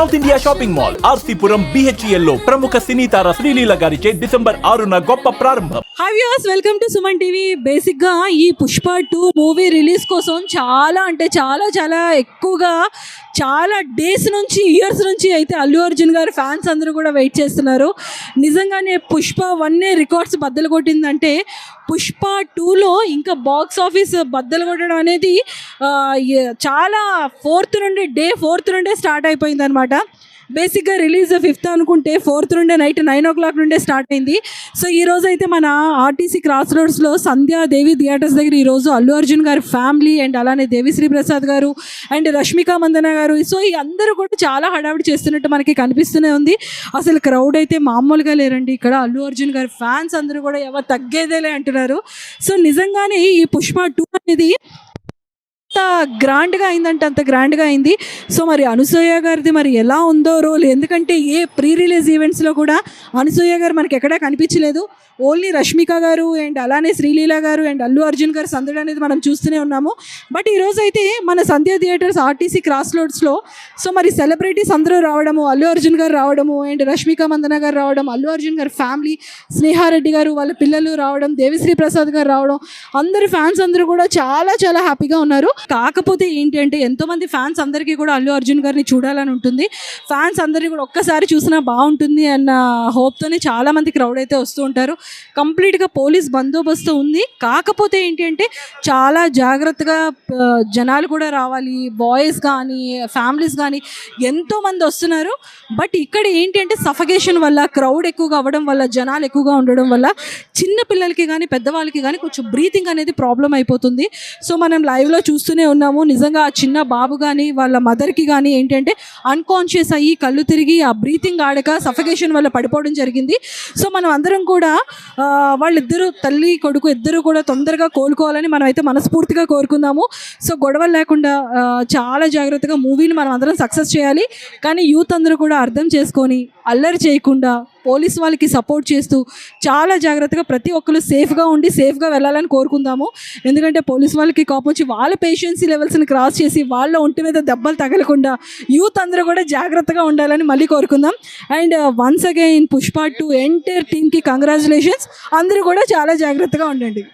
South India shopping mall RC Puram BHEL లో ప్రముఖ సినీ తార శ్రీలీల గారిచే డిసెంబర్ 6న గొప్ప ప్రారంభం. Hi viewers, welcome to Suman TV. బేసిక్గా ఈ పుష్ప 2 మూవీ రిలీజ్ కోసం చాలా ఎక్కువగా చాలా డేస్ నుంచి ఇయర్స్ నుంచి అయితే అల్లు అర్జున్ గారి ఫ్యాన్స్ అందరూ కూడా వెయిట్ చేస్తున్నారు. నిజంగానే పుష్ప 1 రికార్డ్స్ బద్దలు కొట్టిందంటే పుష్ప 2లో ఇంకా బాక్స్ ఆఫీస్ బద్దలు కొట్టడం అనేది చాలా డే 4th నుండే స్టార్ట్ అయిపోయింది అనమాట. బేసిక్గా రిలీజ్ 5th అనుకుంటే 4th నుండే నైట్ 9 o'clock నుండే స్టార్ట్ అయింది. సో ఈరోజు అయితే మన ఆర్టీసీ క్రాస్ రోడ్స్లో సంధ్యాదేవి థియేటర్స్ దగ్గర ఈరోజు అల్లు అర్జున్ గారి ఫ్యామిలీ అండ్ అలానే దేవిశ్రీ ప్రసాద్ గారు అండ్ రష్మిక మందన గారు, సో ఈ అందరూ కూడా చాలా హడావిడి చేస్తున్నట్టు మనకి కనిపిస్తూనే ఉంది. అసలు క్రౌడ్ అయితే మామూలుగా లేరండి. ఇక్కడ అల్లు అర్జున్ గారి ఫ్యాన్స్ అందరూ కూడా ఎవరు తగ్గేదేలే అంటున్నారు. సో నిజంగానే ఈ పుష్ప 2 అనేది అంత గ్రాండ్గా అయిందంటే అంత గ్రాండ్గా అయింది. సో మరి అనసూయ గారిది మరి ఎలా ఉందో రోల్, ఎందుకంటే ఏ ప్రీ రిలీజ్ ఈవెంట్స్లో కూడా అనసూయ గారు మనకి ఎక్కడా కనిపించలేదు. ఓన్లీ రష్మిక గారు అండ్ అలానే శ్రీలీల గారు అండ్ అల్లు అర్జున్ గారు సందడి అనేది మనం చూస్తూనే ఉన్నాము. బట్ ఈరోజు అయితే మన సంధ్య థియేటర్స్ ఆర్టీసీ క్రాస్ రోడ్స్లో సో మరి సెలబ్రిటీస్ అందరూ రావడము, అల్లు అర్జున్ గారు రావడము అండ్ రష్మిక మందన గారు రావడం, అల్లు అర్జున్ గారి ఫ్యామిలీ స్నేహారెడ్డి గారు వాళ్ళ పిల్లలు రావడం, దేవిశ్రీ ప్రసాద్ గారు రావడం, అందరి ఫ్యాన్స్ అందరూ కూడా చాలా హ్యాపీగా ఉన్నారు. కాకపోతే ఏంటి అంటే ఎంతోమంది ఫ్యాన్స్ అందరికీ కూడా అల్లు అర్జున్ గారిని చూడాలని ఉంటుంది. ఫ్యాన్స్ అందరినీ కూడా ఒక్కసారి చూసినా బాగుంటుంది అన్న హోప్తోనే చాలామంది క్రౌడ్ అయితే వస్తూ ఉంటారు. కంప్లీట్గా పోలీస్ బందోబస్తు ఉంది. కాకపోతే ఏంటి అంటే చాలా జాగ్రత్తగా జనాలు కూడా రావాలి. బాయ్స్ కానీ ఫ్యామిలీస్ కానీ ఎంతోమంది వస్తున్నారు. బట్ ఇక్కడ ఏంటి అంటే సఫకేషన్ వల్ల, క్రౌడ్ ఎక్కువగా అవ్వడం వల్ల, జనాలు ఎక్కువగా ఉండడం వల్ల చిన్న పిల్లలకి కానీ పెద్దవాళ్ళకి కానీ కొంచెం బ్రీతింగ్ అనేది ప్రాబ్లం అయిపోతుంది. సో మనం లైవ్లో చూస్తూనే ఉన్నాము. నిజంగా ఆ చిన్న బాబు కానీ వాళ్ళ మదర్కి కానీ ఏంటంటే అన్కాన్షియస్ అయ్యి కళ్ళు తిరిగి ఆ బ్రీతింగ్ ఆడక సఫకేషన్ వల్ల పడిపోవడం జరిగింది. సో మనం అందరం కూడా వాళ్ళిద్దరూ తల్లి కొడుకు ఇద్దరు కూడా తొందరగా కోలుకోవాలని మనం అయితే మనస్ఫూర్తిగా కోరుకుందాము. సో గొడవలు లేకుండా చాలా జాగ్రత్తగా మూవీని మనం అందరం సక్సెస్ చేయాలి. కానీ యూత్ అందరూ కూడా అర్థం చేసుకొని అల్లరి చేయకుండా పోలీస్ వాళ్ళకి సపోర్ట్ చేస్తూ చాలా జాగ్రత్తగా ప్రతి ఒక్కరు సేఫ్గా ఉండి సేఫ్గా వెళ్ళాలని కోరుకుందాము. ఎందుకంటే పోలీస్ వాళ్ళకి కోపం వచ్చి వాళ్ళ పేషెన్సీ లెవెల్స్ని క్రాస్ చేసి వాళ్ళ ఒంటి మీద దెబ్బలు తగలకుండా యూత్ అందరూ కూడా జాగ్రత్తగా ఉండాలని మళ్ళీ కోరుకుందాం. And once again Pushpa 2 entire టీమ్కి కంగ్రాచులేషన్స్. అందరూ కూడా చాలా జాగ్రత్తగా ఉండండి.